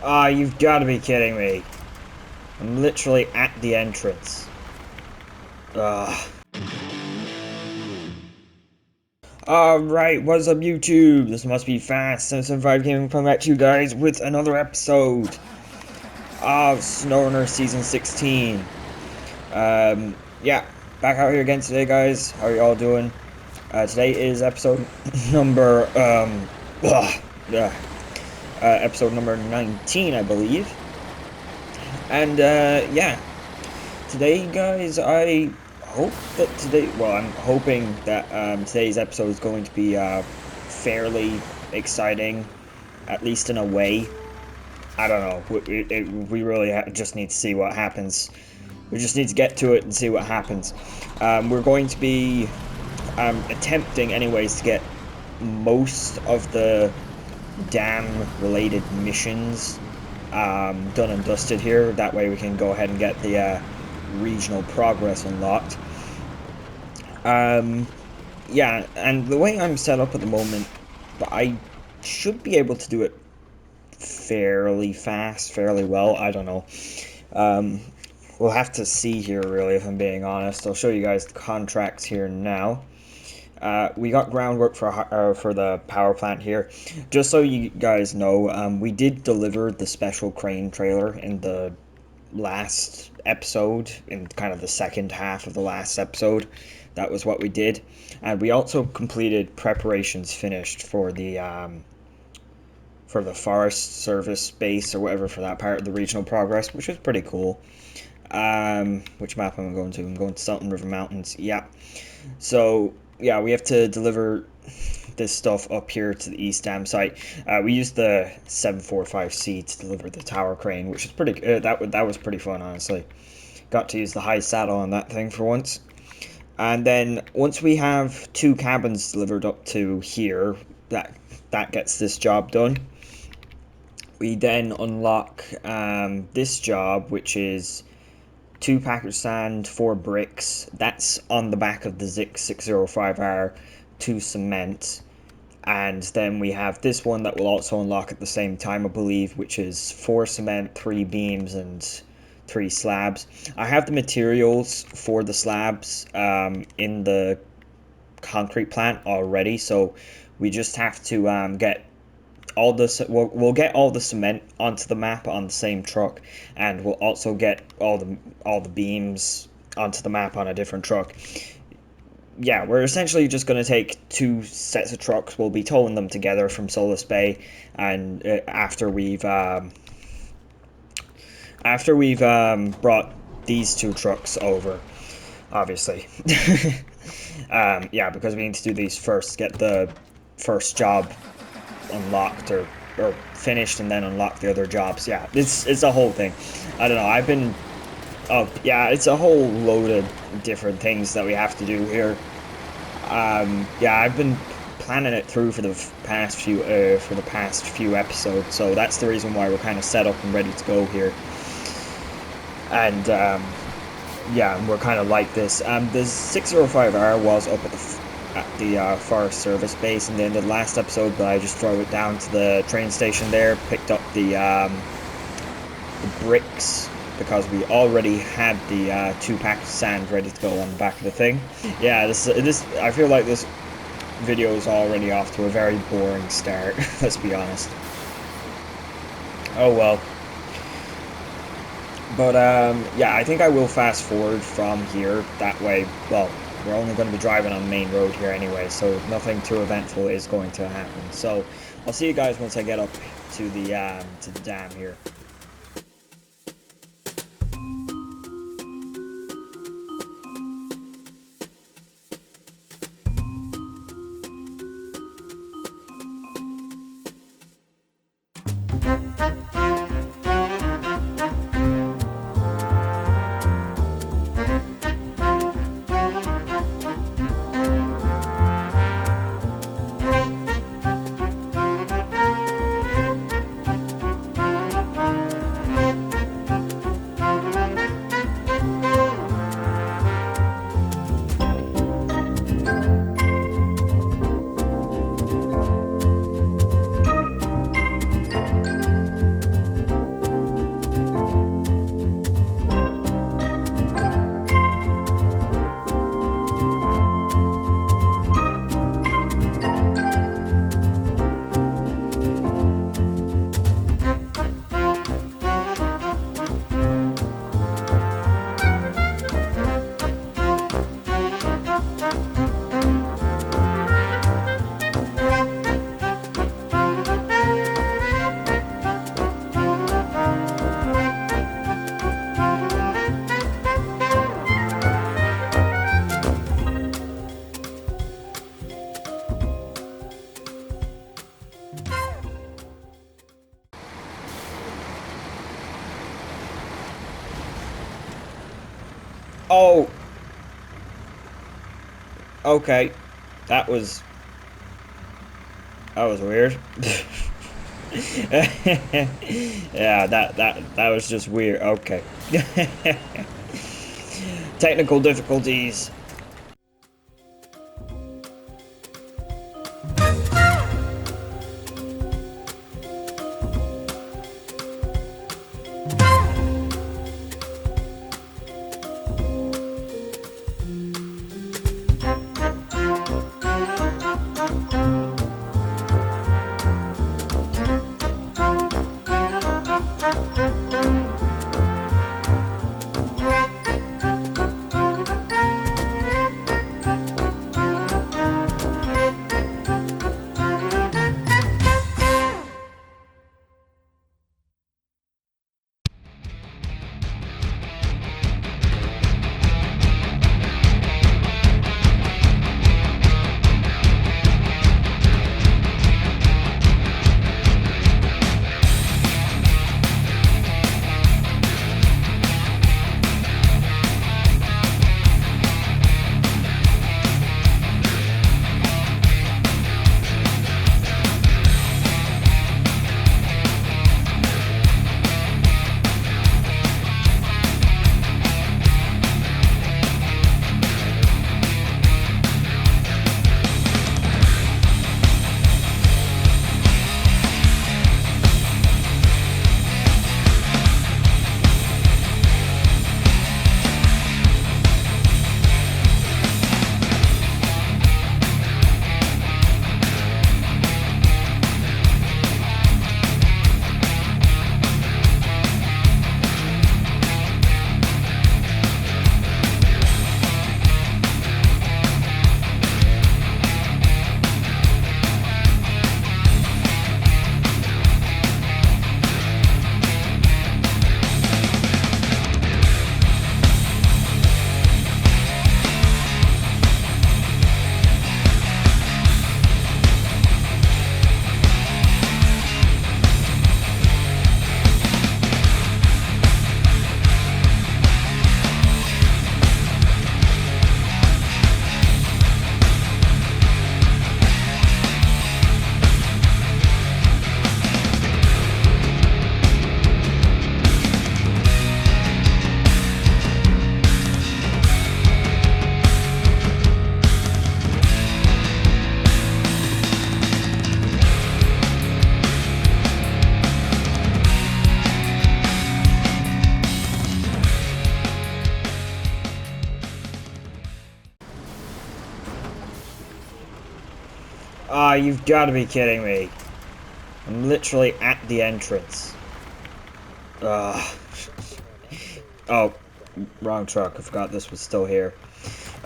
Ah, you've got to be kidding me. I'm literally at the entrance. Ugh. Alright, what's up YouTube? This must be fast. Sense5 Gaming coming back to you guys with another episode of SNOWRUNNER Season 16. Yeah, back out here again today, guys. How are y'all doing? Today is episode number, episode number 19, I believe. And, yeah. Today, guys, I hope that I'm hoping that today's episode is going to be fairly exciting, at least in a way. I don't know. We really just need to see what happens. We just need to get to it and see what happens. We're going to be attempting, anyways, to get most of the dam-related missions done and dusted here. That way we can go ahead and get the regional progress unlocked. Yeah, and the way I'm set up at the moment, I should be able to do it fairly fast, fairly well. I don't know. We'll have to see here, really, if I'm being honest. I'll show you guys the contracts here now. We got groundwork for the power plant here. Just so you guys know, we did deliver the special crane trailer in the last episode, in kind of the second half of the last episode. That was what we did. And we also completed preparations finished for the Forest Service base, or whatever, for that part of the regional progress, which was pretty cool. Which map am I going to? I'm going to Salton River Mountains. Yeah. So, yeah, we have to deliver this stuff up here to the East Dam site. We used the 745C to deliver the tower crane, which is pretty that was pretty fun, honestly. Got to use the high saddle on that thing for once. And then once we have 2 cabins delivered up to here, that gets this job done. We then unlock this job, which is 2 package sand, 4 bricks. That's on the back of the ZIKZ 605R, 2 cement. And then we have this one that will also unlock at the same time, I believe, which is 4 cement, 3 beams, and 3 slabs. I have the materials for the slabs in the concrete plant already, so we just have to get all the we'll get all the cement onto the map on the same truck, and we'll also get all the beams onto the map on a different truck. Yeah, we're essentially just going to take 2 sets of trucks. We'll be towing them together from Solace Bay, and after we've brought these 2 trucks over, obviously. Yeah, because we need to do these first, get the first job unlocked or finished, and then unlock the other jobs. Yeah, it's a whole thing. I don't know. It's a whole load of different things that we have to do here. Yeah, I've been planning it through for the past few episodes, so that's the reason why we're kind of set up and ready to go here. And yeah, we're kind of like this. The 605R was up at the Forest Service base in the end of the last episode, but I just drove it down to the train station there, picked up the bricks, because we already had the 2 packs of sand ready to go on the back of the thing. Yeah, this I feel like this video is already off to a very boring start. Let's be honest. Oh well. But yeah, I think I will fast forward from here. That way, well, we're only going to be driving on the main road here anyway, so nothing too eventful is going to happen. So I'll see you guys once I get up to the dam here. Oh! Okay. That was weird. Yeah, that was just weird. Okay. Technical difficulties. Ah, you've got to be kidding me. I'm literally at the entrance. Ugh. Oh, wrong truck. I forgot this was still here.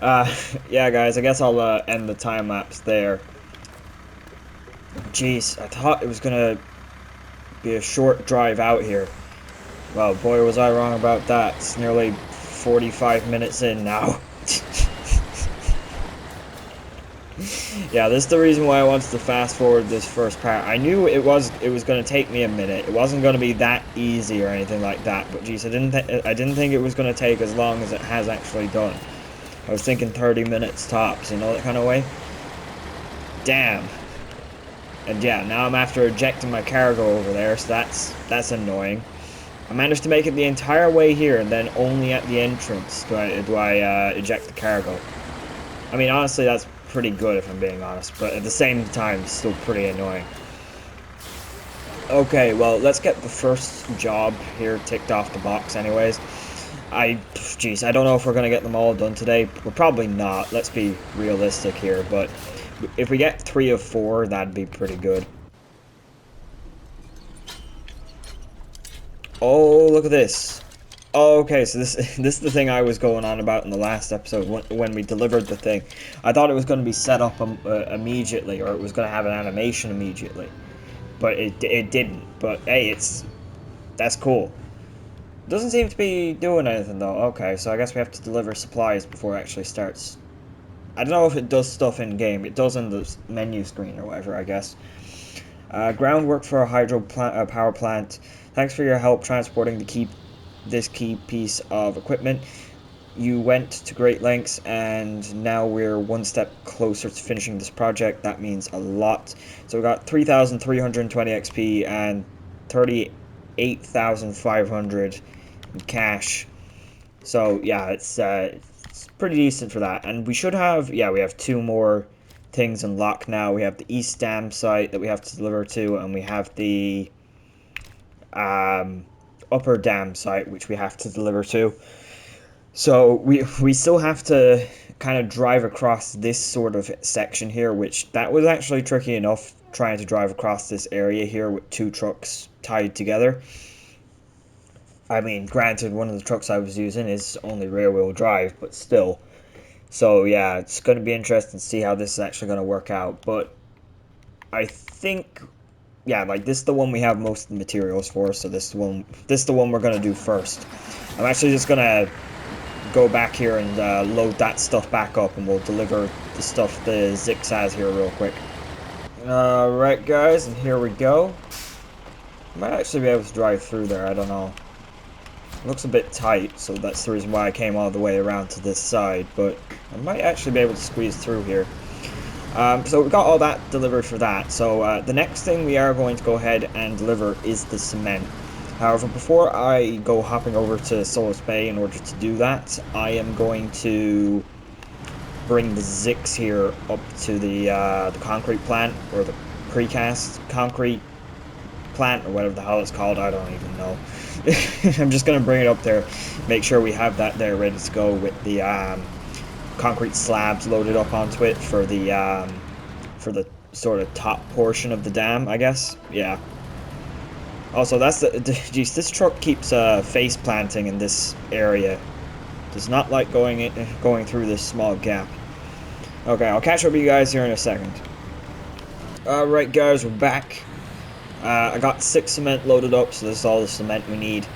Yeah, guys, I guess I'll end the time lapse there. Jeez, I thought it was gonna be a short drive out here. Well, boy, was I wrong about that. It's nearly 45 minutes in now. Yeah, this is the reason why I wanted to fast forward this first part. I knew it was going to take me a minute. It wasn't going to be that easy or anything like that. But geez, I didn't think it was going to take as long as it has actually done. I was thinking 30 minutes tops, you know, that kind of way. Damn. And yeah, now I'm after ejecting my cargo over there, so that's annoying. I managed to make it the entire way here, and then only at the entrance do I eject the cargo. I mean, honestly, that's pretty good if I'm being honest, but at the same time, still pretty annoying. Okay, well, let's get the first job here ticked off the box anyways. Jeez, I don't know if we're gonna get them all done today. We're probably not, let's be realistic here, but if we get 3 of 4, that'd be pretty good. Oh, look at this. Oh, okay, so this is the thing I was going on about in the last episode when we delivered the thing. I thought it was going to be set up immediately, or it was going to have an animation immediately, but it didn't. But hey, that's cool. Doesn't seem to be doing anything though. Okay, so I guess we have to deliver supplies before it actually starts. I don't know if it does stuff in game. It does in the menu screen or whatever, I guess. Groundwork for a hydro power plant. Thanks for your help transporting this key piece of equipment. you went to great lengths, and now we're one step closer to finishing this project. That means a lot. So we got 3,320 XP and 38,500 in cash. So yeah, it's pretty decent for that. And we should have, yeah, we have 2 more things unlocked now. We have the East Dam site that we have to deliver to, and we have the Upper Dam site which we have to deliver to. So we still have to kind of drive across this sort of section here, which that was actually tricky enough trying to drive across this area here with 2 trucks tied together. I mean, granted, one of the trucks I was using is only rear-wheel drive, but still. So yeah, it's going to be interesting to see how this is actually going to work out. But I think, yeah, like this is the one we have most of the materials for. So this is the one we're going to do first. I'm actually just going to go back here and load that stuff back up, and we'll deliver the stuff the ZIKZ has here real quick. Alright guys, and here we go. I might actually be able to drive through there, I don't know. It looks a bit tight, so that's the reason why I came all the way around to this side, but I might actually be able to squeeze through here. So we got all that delivered for that. So the next thing we are going to go ahead and deliver is the cement. However, before I go hopping over to Solus Bay in order to do that, I am going to bring the ZIKZ here up to the concrete plant, or the precast concrete plant, or whatever the hell it's called. I don't even know. I'm just going to bring it up there, make sure we have that there ready to go with the concrete slabs loaded up onto it for the sort of top portion of the dam, I guess. Yeah. Also, that's the geez, this truck keeps face planting in this area. Does not like going through this small gap. Okay, I'll catch up with you guys here in a second. Alright guys, we're back. I got 6 cement loaded up, so this is all the cement we need.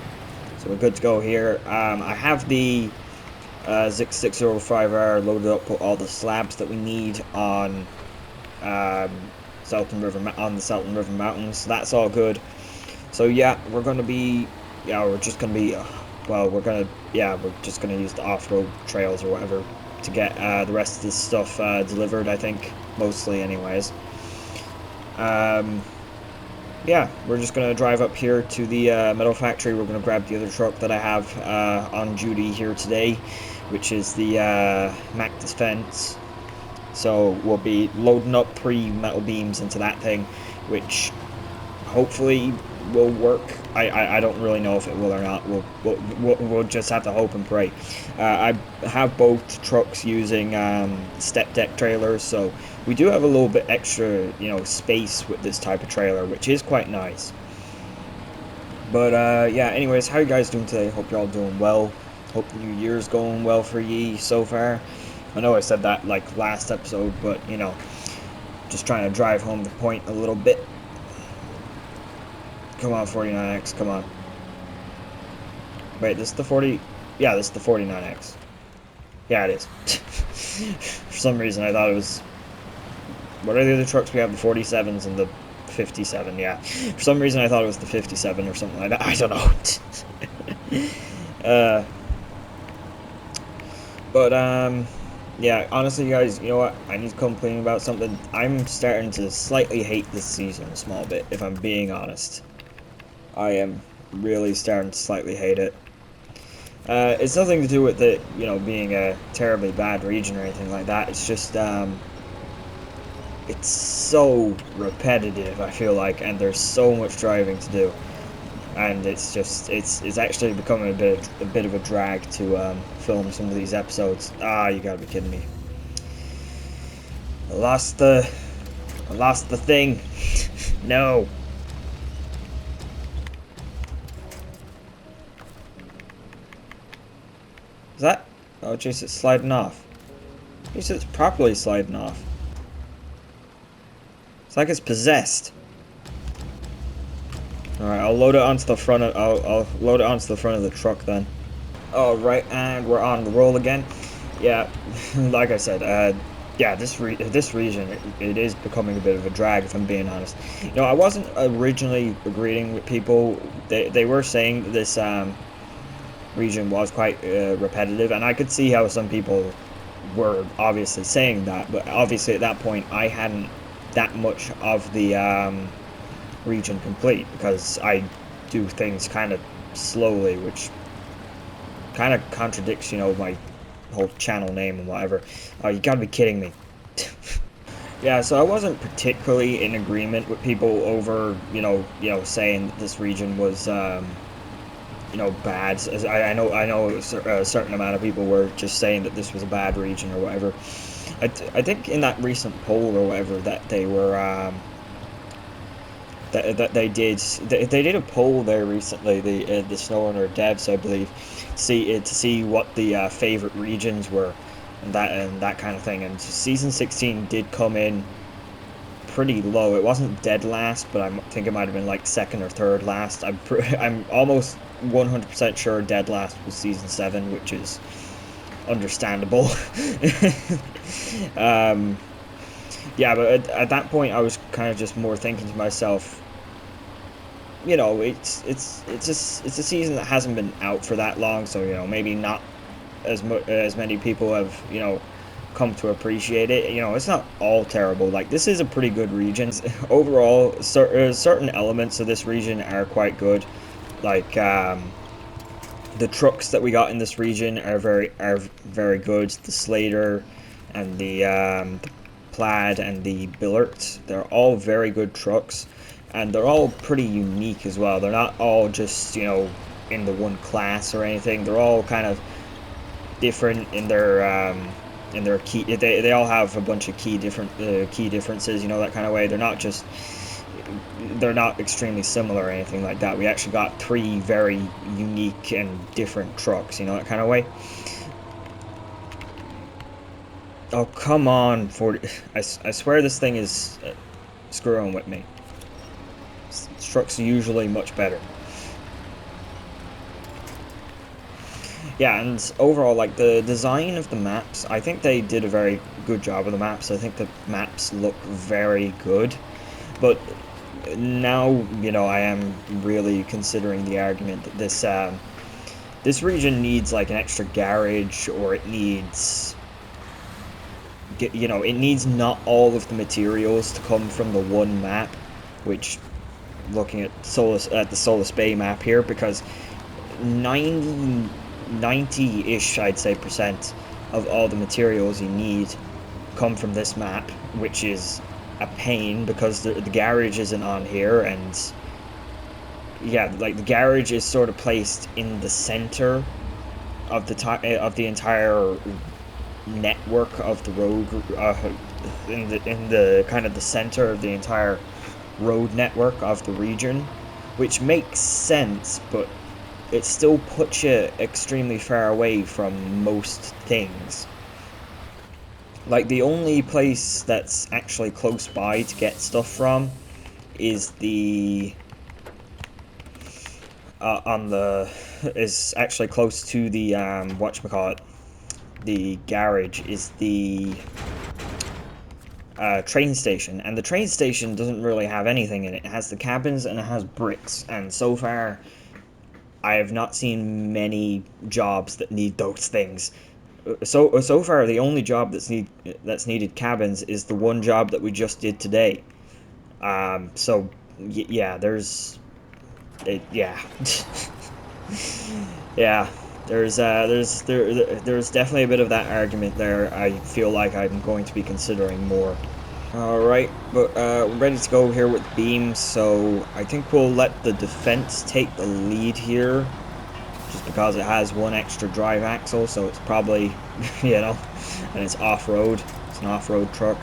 So we're good to go here. I have the ZIKZ 605R loaded up with all the slabs that we need on the Salton River Mountains. So that's all good. So yeah, we're just gonna use the off-road trails or whatever to get the rest of this stuff delivered, I think, mostly anyways. Yeah, we're just gonna drive up here to the metal factory. We're gonna grab the other truck that I have on duty here today, which is the Mack Defense. So we'll be loading up 3 metal beams into that thing, which hopefully will work. I don't really know if it will or not. We'll just have to hope and pray. I have both trucks using step deck trailers, so we do have a little bit extra, space with this type of trailer, which is quite nice. But yeah, anyways, how you guys doing today? Hope you're all doing well. Hope the new year's going well for ye so far. I know I said that like last episode, but just trying to drive home the point a little bit. Come on, 49X, come on. Wait, this is the 40... Yeah, this is the 49X. Yeah, it is. For some reason, I thought it was... What are the other trucks we have? The 47s and the 57, yeah. For some reason, I thought it was the 57 or something like that. I don't know. Yeah, honestly, guys, you know what? I need to complain about something. I'm starting to slightly hate this season a small bit, if I'm being honest. I am really starting to slightly hate it. It's nothing to do with it, being a terribly bad region or anything like that. It's just, it's so repetitive, I feel like, and there's so much driving to do. And it's just, it's actually becoming a bit of a drag to film some of these episodes. Ah, you gotta be kidding me. I lost the thing. No. Is that? Oh, jeez, it's sliding off. Jeez, it's properly sliding off. It's like it's possessed. Alright, I'll load it onto the front of I'll load it onto the front of the truck then. Alright, and we're on the roll again. Yeah, like I said, yeah, this region it is becoming a bit of a drag, if I'm being honest. I wasn't originally agreeing with people. They were saying this region was quite repetitive, and I could see how some people were obviously saying that, but obviously at that point I hadn't that much of the region complete, because I do things kind of slowly, which kind of contradicts, you know, my whole channel name and whatever. Oh, you gotta be kidding me. Yeah, so I wasn't particularly in agreement with people over, saying that this region was, bad. As I know a certain amount of people were just saying that this was a bad region or whatever. I think in that recent poll or whatever that they were, that they did a poll there recently, the SNOWRUNNER devs, I believe, to see what the favorite regions were, and that kind of thing. And season 16 did come in pretty low. It wasn't dead last, but I think it might have been like second or third last. I'm almost 100% sure dead last was season 7, which is understandable. Yeah, but at that point I was kind of just more thinking to myself, it's a season that hasn't been out for that long, so maybe not as many people have come to appreciate it. It's not all terrible. Like, this is a pretty good region overall. Certain elements of this region are quite good, like the trucks that we got in this region are very good. The Slater and the Plaid and the Billert, they're all very good trucks, and they're all pretty unique as well. They're not all just in the one class or anything. They're all kind of different in their key. They all have a bunch of key differences, that kind of way. They're not extremely similar or anything like that. We actually got 3 very unique and different trucks, that kind of way. Oh, come on, 40. I swear this thing is screwing with me. This truck's usually much better. Yeah, and overall, like, the design of the maps, I think they did a very good job of the maps. I think the maps look very good, but now, I am really considering the argument that this region needs, like, an extra garage, or it needs, it needs not all of the materials to come from the one map, which, looking at the Solus Bay map here, because 90-ish, I'd say, % of all the materials you need come from this map, which is a pain because the garage isn't on here. And yeah, like, the garage is sort of placed in the center of the entire network of the road, in the kind of the center of the entire road network of the region, which makes sense, but it still puts you extremely far away from most things. Like, the only place that's actually close by to get stuff from is is actually close to the whatchamacallit, the garage, is the train station, and the train station doesn't really have anything in it. It has the cabins and it has bricks, and so far I have not seen many jobs that need those things. So far, the only job that's needed cabins is the one job that we just did today. So yeah, yeah, yeah. There's definitely a bit of that argument there. I feel like I'm going to be considering more. Alright, but we're ready to go here with beams, so I think we'll let the defense take the lead here, just because it has one extra drive axle, so it's probably, and it's off-road. It's an off-road truck.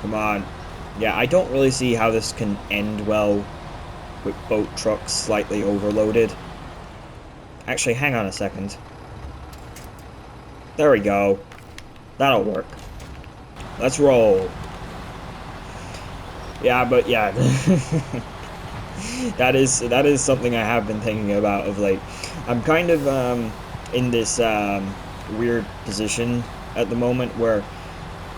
Come on. Yeah, I don't really see how this can end well with both trucks slightly overloaded. Actually, hang on a second. There we go. That'll work. Let's roll. Yeah, but yeah, that is something I have been thinking about of late. I'm kind of in this weird position at the moment where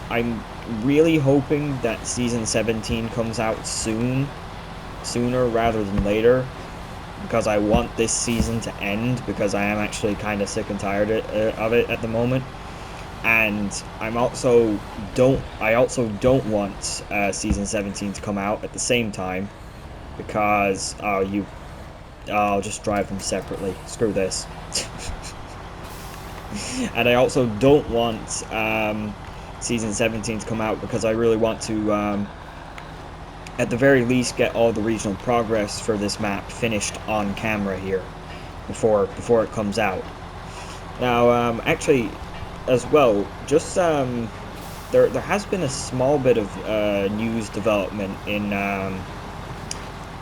I'm really hoping that season 17 comes out sooner rather than later, because I want this season to end, because I am actually kind of sick and tired of it at the moment. And I also don't want season 17 to come out at the same time, because I'll just drive them separately. Screw this. And I also don't want season 17 to come out, because I really want to at the very least get all the regional progress for this map finished on camera here before it comes out. Now, actually, as well, just there has been a small bit of news development in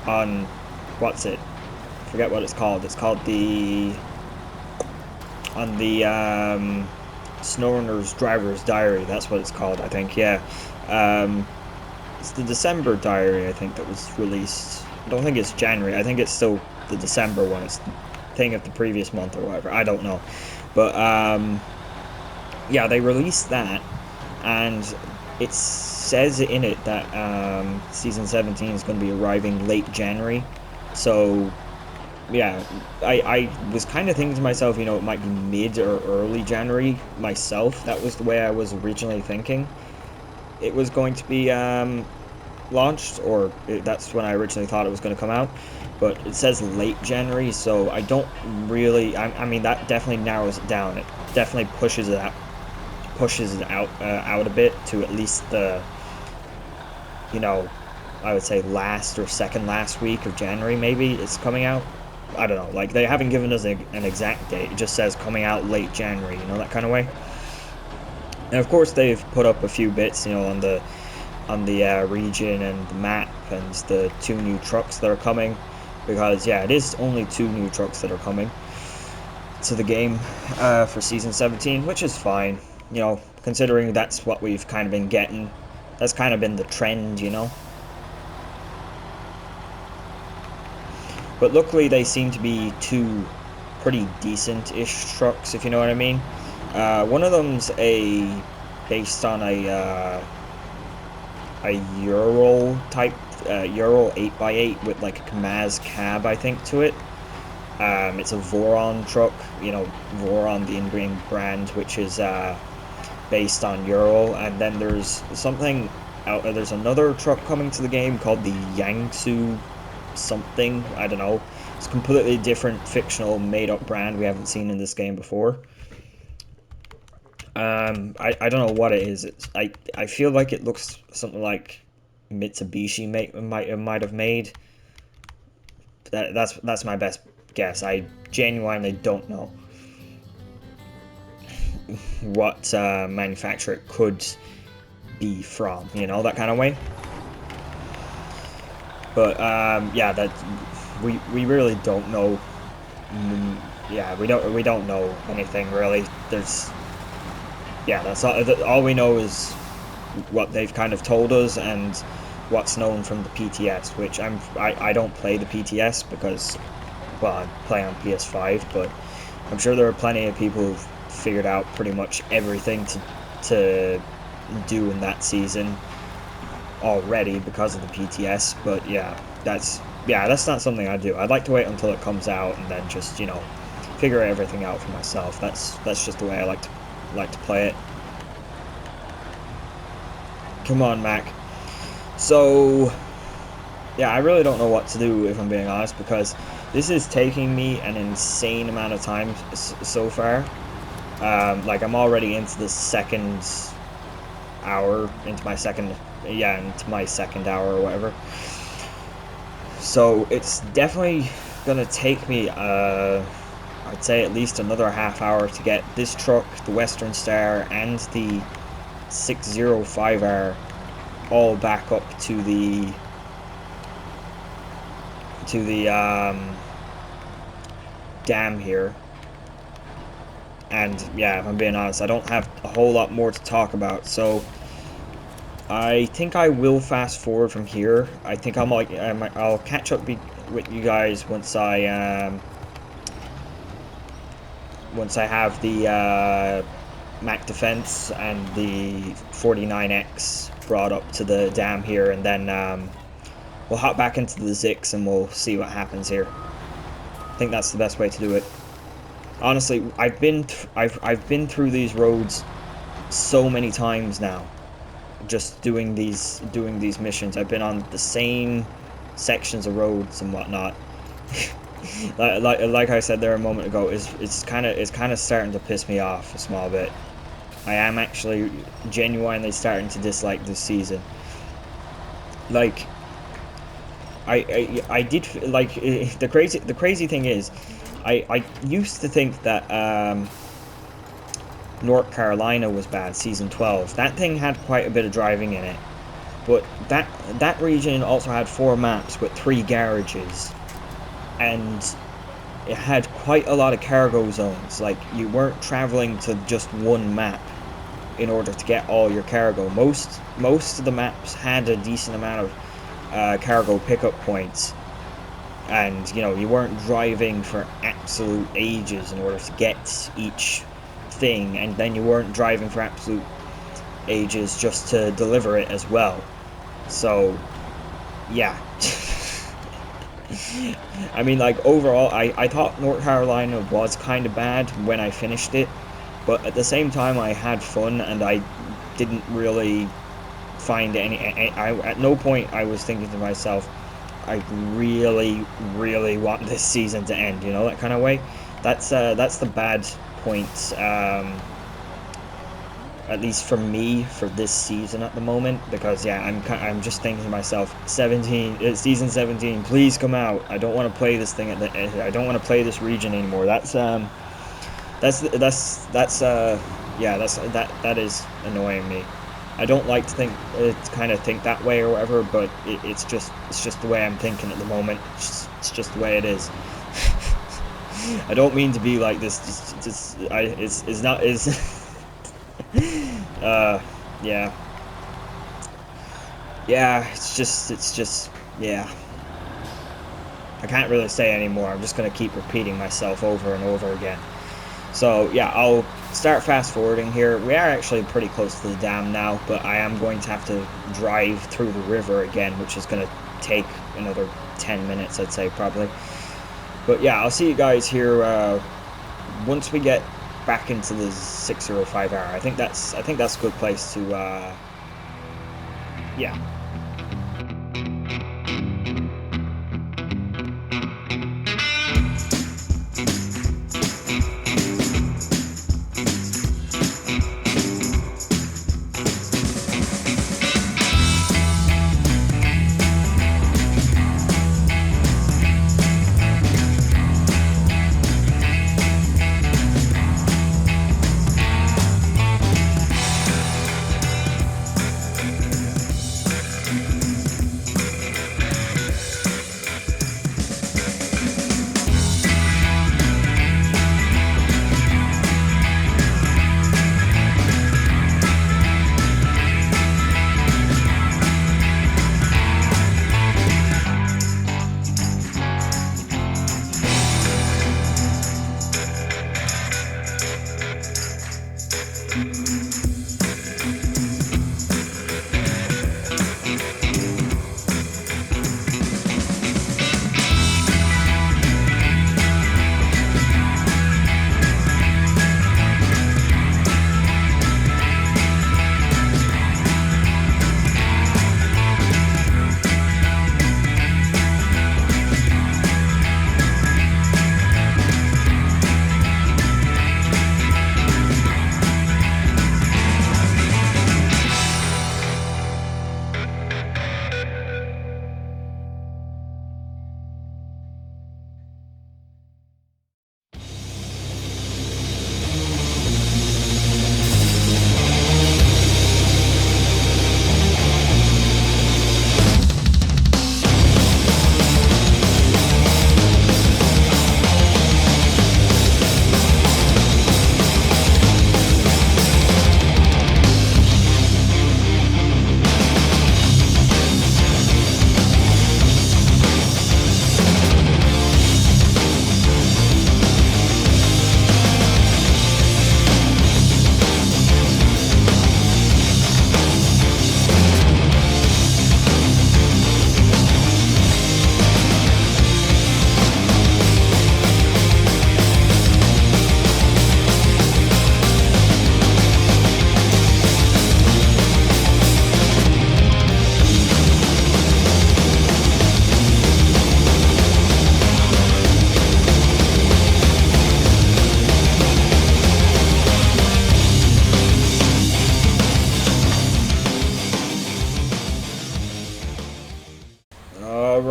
on what's it? Forget what it's called. It's called the SNOWRUNNER's Driver's Diary. That's what it's called, I think. Yeah. It's the December diary, I think, that was released. I don't think it's January. I think it's still the December one. It's the thing of the previous month or whatever. I don't know. But yeah, they released that, and it says in it that season 17 is going to be arriving late January. So yeah, I was kind of thinking to myself, you know, it might be mid or early January myself. That was the way I was originally thinking it was going to be launched, or that's when I originally thought it was going to come out. But it says late January, so I don't really. I mean, that definitely narrows it down. It definitely pushes it out a bit to at least the, you know, I would say last or second last week of January. Maybe it's coming out. I don't know. Like, they haven't given us an exact date. It just says coming out late January. You know, that kind of way. And of course, they've put up a few bits, you know, on the region and the map and the 2 new trucks that are coming, because yeah, it is only 2 new trucks that are coming to the game for season 17, which is fine, you know, considering that's what we've kind of been getting. That's kind of been the trend, you know. But luckily, they seem to be 2 pretty decent-ish trucks, if you know what I mean. One of them's based on a Ural type, Ural 8x8 with like a Kamaz cab, I think, to it. It's a Voron truck, you know, Voron, the in-green brand, which is based on Ural. And then there's something there's another truck coming to the game called the Yangtze something, I don't know. It's a completely different fictional made-up brand we haven't seen in this game before. I don't know what it is. I feel like it looks something like Mitsubishi might have made. That's my best guess. I genuinely don't know what manufacturer it could be from. You know, that kind of way. But yeah, that we really don't know. Yeah, we don't know anything really. There's yeah, that's all we know is what they've kind of told us and what's known from the PTS, which I don't play the PTS because, well, I play on PS5, but I'm sure there are plenty of people who've figured out pretty much everything to do in that season already because of the PTS. But yeah, that's not something I do. I'd like to wait until it comes out and then just, you know, figure everything out for myself. That's just the way I like to play it. Come on, Mac. So yeah, I really don't know what to do, if I'm being honest, because this is taking me an insane amount of time so far. Like, I'm already into the second hour, into my second hour or whatever. So it's definitely gonna take me I'd say at least another half hour to get this truck, the Western Star, and the 605R all back up to the dam here. And yeah, if I'm being honest, I don't have a whole lot more to talk about, so I think I will fast forward from here. I think I'll catch up with you guys once I have the Mack Defense and the 49X brought up to the dam here, and then we'll hop back into the ZIKZ and we'll see what happens here. I think that's the best way to do it. Honestly, I've been through these roads so many times now, just doing these missions. I've been on the same sections of roads and whatnot. like I said there a moment ago, it's kind of starting to piss me off a small bit. I am actually genuinely starting to dislike this season. Like, I did like the crazy thing is, I used to think that North Carolina was bad, season 12. That thing had quite a bit of driving in it, but that region also had 4 maps with 3 garages, and it had quite a lot of cargo zones. Like, you weren't traveling to just one map in order to get all your cargo. Most of the maps had a decent amount of cargo pickup points, and you weren't driving for absolute ages in order to get each thing, and then you weren't driving for absolute ages just to deliver it as well. So yeah. I mean, like, overall, I thought North Carolina was kind of bad when I finished it, but at the same time I had fun, and I didn't really find at no point I was thinking to myself, I really want this season to end, that kind of way. That's the bad point, at least for me, for this season at the moment, because yeah, I'm just thinking to myself, season 17, please come out. I don't want to play this thing I don't want to play this region anymore. That is annoying me. I don't like to kind of think that way or whatever, but it's just the way I'm thinking at the moment. It's just the way it is. I don't mean to be like this. It's not yeah. Yeah, it's just yeah. I can't really say anymore. I'm just gonna keep repeating myself over and over again. So yeah, I'll start fast forwarding here. We are actually pretty close to the dam now, but I am going to have to drive through the river again, which is going to take another 10 minutes, I'd say, probably. But yeah, I'll see you guys here once we get back into the 605 hour. I think that's a good place to yeah.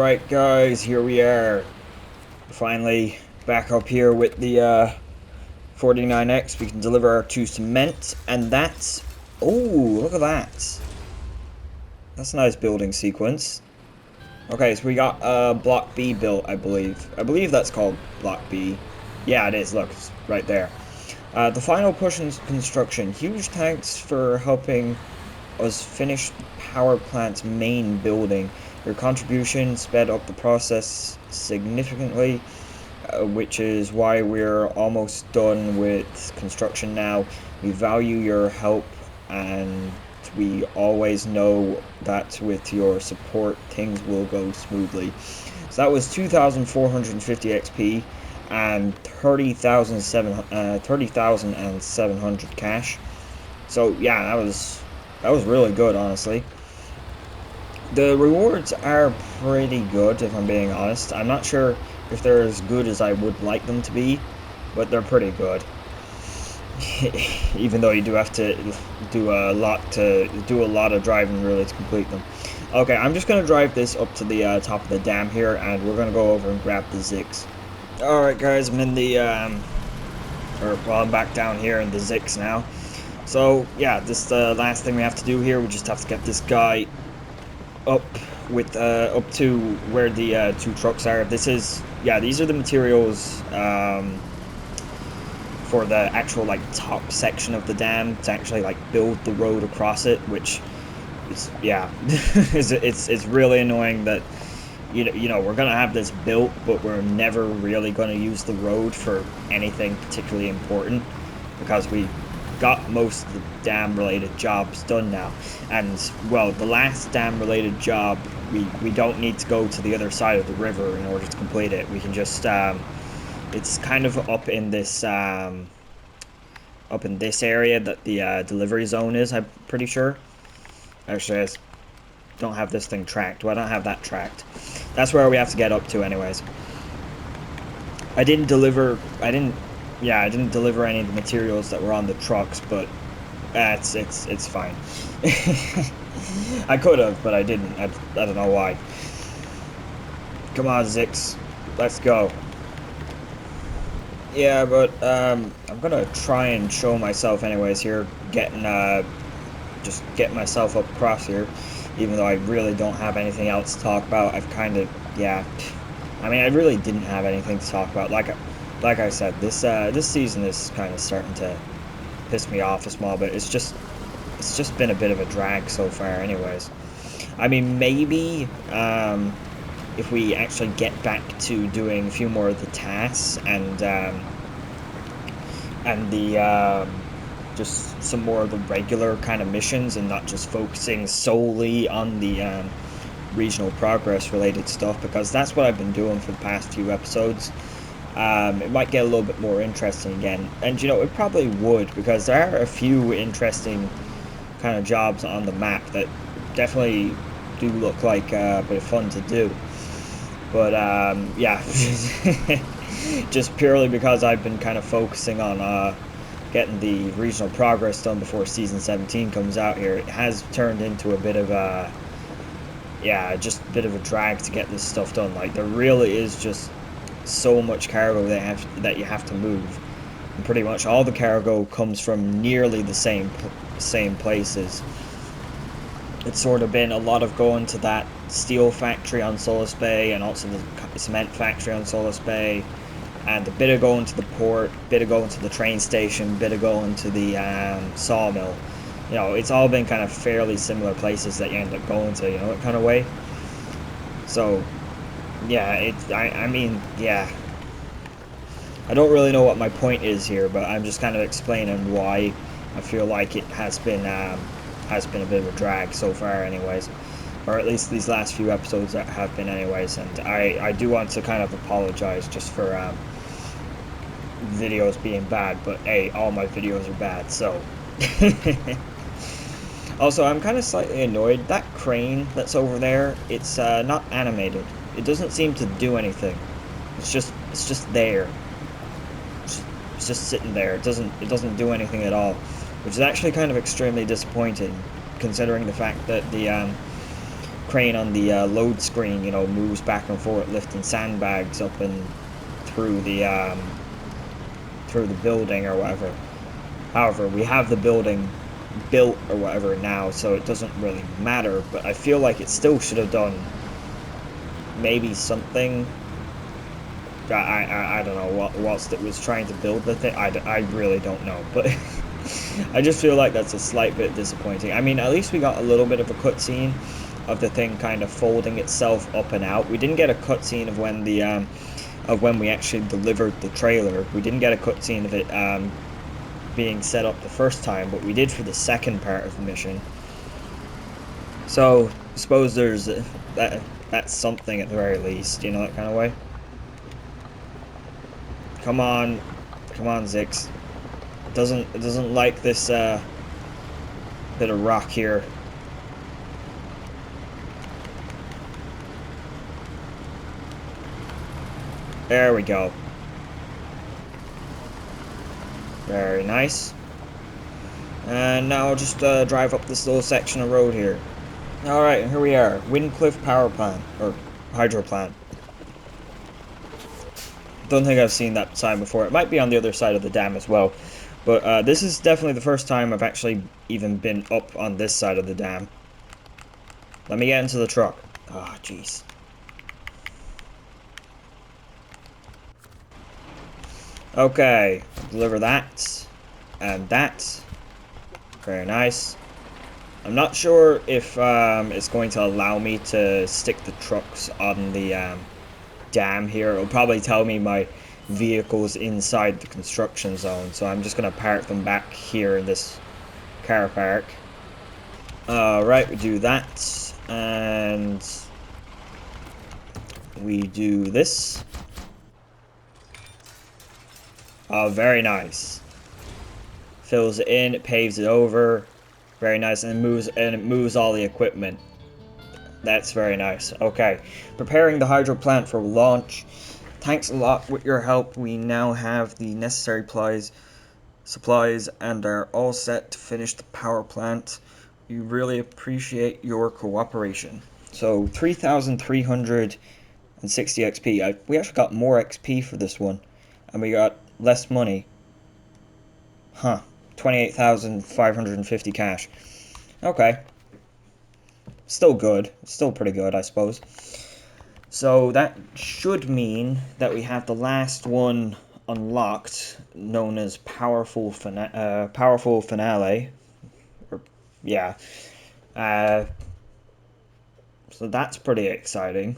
Alright guys, here we are. Finally back up here with the 49X. We can deliver our 2 cement, and that's... Oh, look at that. That's a nice building sequence. Okay, so we got Block B built, I believe. I believe that's called Block B. Yeah, it is. Look, it's right there. The final push in construction. Huge thanks for helping us finish the power plant's main building. Your contribution sped up the process significantly, which is why we're almost done with construction now. We value your help, and we always know that with your support things will go smoothly. So that was 2,450 XP and 30,700 cash. So yeah, that was really good, honestly. The rewards are pretty good, if I'm being honest. I'm not sure if they're as good as I would like them to be, but they're pretty good. Even though you do have to do a lot of driving really to complete them. Okay, I'm just gonna drive this up to the top of the dam here, and we're gonna go over and grab the ZIKZ. Alright guys, I'm in the I'm back down here in the ZIKZ now. So yeah, this last thing we have to do here. We just have to get this guy up to where the 2 trucks are. These are the materials for the actual top section of the dam to actually build the road across it, which is it's really annoying that you know we're gonna have this built, but we're never really gonna use the road for anything particularly important, because we got most of the dam related jobs done now. And well, the last dam related job, we don't need to go to the other side of the river in order to complete it. We can just it's kind of up in this area that the delivery zone is, I'm pretty sure. Actually, I don't have this thing tracked. Well, I don't have that tracked. That's where we have to get up to anyways. I didn't deliver any of the materials that were on the trucks, but it's fine. I could have, but I didn't. I don't know why. Come on, ZIKZ, let's go. Yeah, but I'm gonna try and show myself anyways here, just getting myself up across here, even though I really don't have anything else to talk about. I've kind of, I mean, I really didn't have anything to talk about. Like I said, this season is kind of starting to piss me off a small bit. It's just been a bit of a drag so far anyways. I mean, maybe if we actually get back to doing a few more of the tasks and just some more of the regular kind of missions, and not just focusing solely on the regional progress related stuff, because that's what I've been doing for the past few episodes. It might get a little bit more interesting again, and it probably would, because there are a few interesting kind of jobs on the map that definitely do look like a bit of fun to do. But yeah, just purely because I've been kind of focusing on getting the regional progress done before season 17 comes out here, it has turned into a bit of a just a bit of a drag to get this stuff done. There really is just so much cargo that you have to move, and pretty much all the cargo comes from nearly the same places. It's sort of been a lot of going to that steel factory on Solus Bay, and also the cement factory on Solus Bay, and a bit of going to the port, a bit of going to the train station, a bit of going to the sawmill. It's all been kind of fairly similar places that you end up going to, that kind of way. So yeah, I mean, I don't really know what my point is here, but I'm just kind of explaining why I feel like it has been a bit of a drag so far anyways, or at least these last few episodes that have been anyways. And I do want to kind of apologize just for videos being bad, but hey, all my videos are bad, so Also, I'm kind of slightly annoyed. That crane that's over there, it's not animated. It doesn't seem to do anything. It's just there. It's just sitting there. It doesn't do anything at all, which is actually kind of extremely disappointing, considering the fact that the crane on the load screen, you know, moves back and forth, lifting sandbags up and through the building or whatever. However, we have the building built or whatever now, so it doesn't really matter. But I feel like it still should have done maybe something. I don't know what whilst it was trying to build the thing. I really don't know, but I just feel like that's a slight bit disappointing. I mean, at least we got a little bit of a cutscene of the thing kind of folding itself up and out. We didn't get a cutscene of when we actually delivered the trailer. We didn't get a cutscene of it being set up the first time, but we did for the second part of the mission. So I suppose there's that's something at the very least, you know, that kind of way. Come on, ZIKZ. It doesn't like this bit of rock here. There we go. Very nice. And now I'll just drive up this little section of road here. Alright, here we are. Windcliff Power Plant, or Hydro Plant. Don't think I've seen that sign before. It might be on the other side of the dam as well. But this is definitely the first time I've actually even been up on this side of the dam. Let me get into the truck. Oh, jeez. Okay, deliver that. And that. Very nice. I'm not sure if it's going to allow me to stick the trucks on the dam here. It'll probably tell me my vehicles inside the construction zone, so I'm just going to park them back here in this car park. Right, we do that, and we do this. Oh, very nice. Fills it in, it paves it over. Very nice, and it moves all the equipment. That's very nice. Okay, preparing the hydro plant for launch. Thanks a lot. With your help, we now have the necessary supplies and are all set to finish the power plant. We really appreciate your cooperation. So 3,360 XP. We actually got more XP for this one, and we got less money. Huh. 28,550 cash. Okay. Still good. Still pretty good, I suppose. So that should mean that we have the last one unlocked, known as Powerful Finale. Or, yeah. So that's pretty exciting.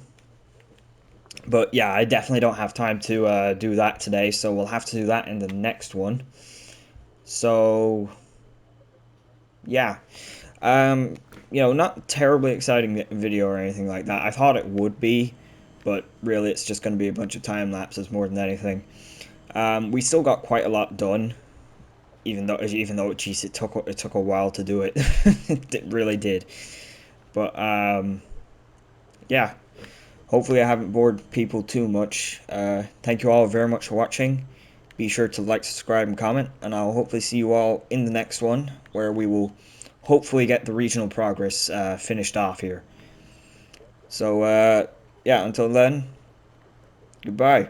But yeah, I definitely don't have time to do that today, so we'll have to do that in the next one. So yeah, you know, not terribly exciting video or anything like that. I thought it would be, but really it's just going to be a bunch of time lapses more than anything. We still got quite a lot done, even though geez, it took a while to do it. It really did. But yeah, hopefully I haven't bored people too much. Thank you all very much for watching. Be sure to like, subscribe, and comment, and I'll hopefully see you all in the next one, where we will hopefully get the regional progress finished off here. So, yeah, until then, goodbye.